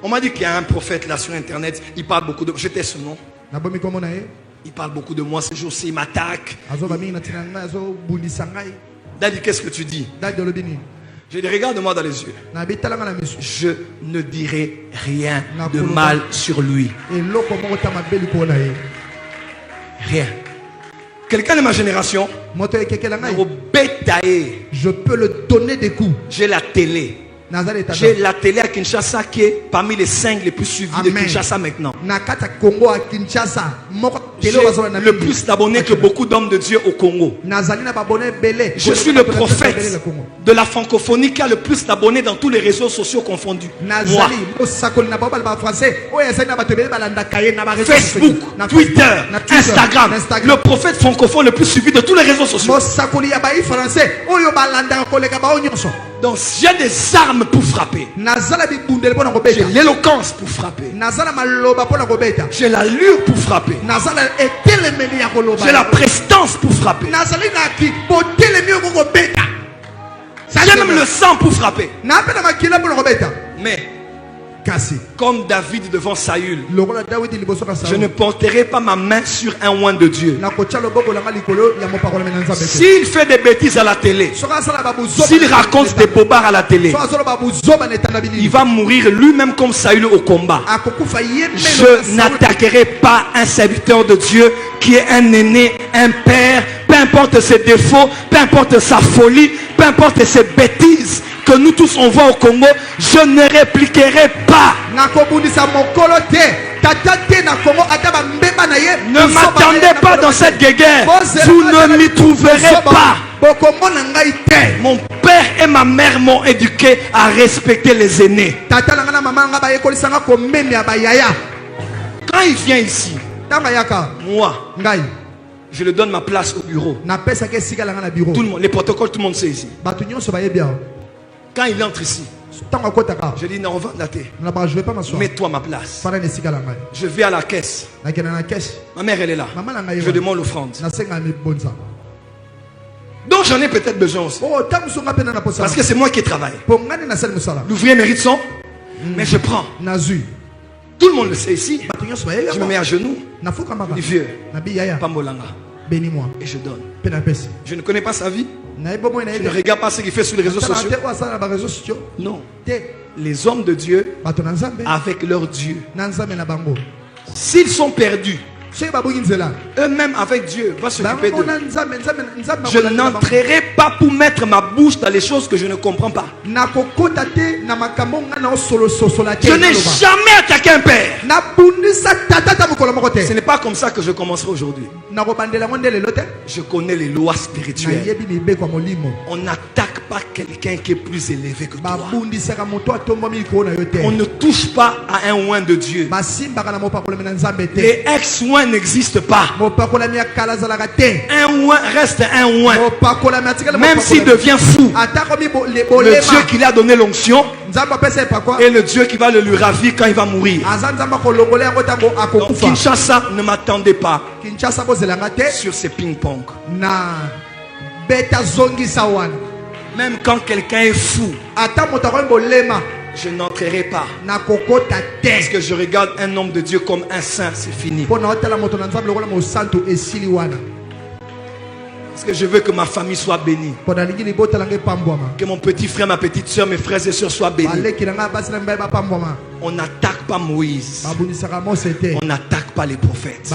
On m'a dit qu'il y a un prophète là sur internet, il parle beaucoup de... J'étais son nom. Il parle beaucoup de moi, ce jour-ci il m'attaque. Daddy, qu'est-ce que tu dis? Je dis, regarde-moi dans les yeux. Je ne dirai rien de mal sur lui. Rien. Quelqu'un de ma génération, je peux le donner des coups. j'ai la télé. J'ai la télé à Kinshasa qui est parmi les 5 les plus suivis de Kinshasa maintenant. J'ai le plus d'abonnés que beaucoup d'hommes de Dieu au Congo. Je suis le prophète de la francophonie qui a le plus d'abonnés dans tous les réseaux sociaux confondus. Moi. Facebook, Twitter, Instagram, le prophète francophone le plus suivi de tous les réseaux sociaux. Donc j'ai des armes pour frapper. J'ai l'éloquence pour frapper. J'ai l'allure pour frapper. J'ai la prestance pour frapper. J'ai même le sang pour frapper. Mais comme David devant Saül, je ne porterai pas ma main sur un oint de Dieu. S'il fait des bêtises à la télé, s'il raconte des bobards à la télé, il va mourir lui-même comme Saül au combat. Je n'attaquerai pas un serviteur de Dieu qui est un aîné, un père, peu importe ses défauts, peu importe sa folie, peu importe ses bêtises que nous tous on voit au Congo. Je ne répliquerai pas. Ne m'attendez pas dans cette guéguerre. Vous ne m'y trouverez pas. Mon père et ma mère m'ont éduqué à respecter les aînés. Quand il vient ici, moi, je lui donne ma place au bureau. Tout le monde, les protocoles, tout le monde sait ici. Quand il entre ici, je dis non, on va la thé. Mets-toi à ma place. Je vais à la caisse. Ma mère elle est là. Je demande l'offrande. Donc j'en ai peut-être besoin aussi. Parce que c'est moi qui travaille. L'ouvrier mérite son. Mais je prends. Tout le monde le sait ici. Je me mets à genoux. Je dis vieux, Pambolanga. Bénis-moi. Et je donne. Je ne connais pas sa vie. Je ne regarde pas ce qu'il fait sur les réseaux sociaux. Non. Les hommes de Dieu avec leur Dieu. S'ils sont perdus, eux-mêmes avec Dieu va s'occuper d'eux. Je n'entrerai pas pour mettre ma bouche dans les choses que je ne comprends pas. Je n'ai jamais attaqué un père. Ce n'est pas comme ça que je commencerai aujourd'hui. Je connais les lois spirituelles. On n'attaque pas quelqu'un qui est plus élevé que toi. On ne touche pas à un oint de Dieu. Les ex-oints n'existe pas. Un oint reste un oint. Même s'il devient fou, le Dieu qui lui a donné l'onction et le Dieu qui va le lui ravir quand il va mourir. Donc Kinshasa, ne m'attendez pas sur ces ping-pong. Même quand quelqu'un est fou, je n'entrerai pas. Parce que je regarde un homme de Dieu comme un saint, c'est fini. Parce que je veux que ma famille soit bénie. Que mon petit frère, ma petite soeur, mes frères et soeurs soient bénis. On n'attaque pas Moïse. On n'attaque pas les prophètes.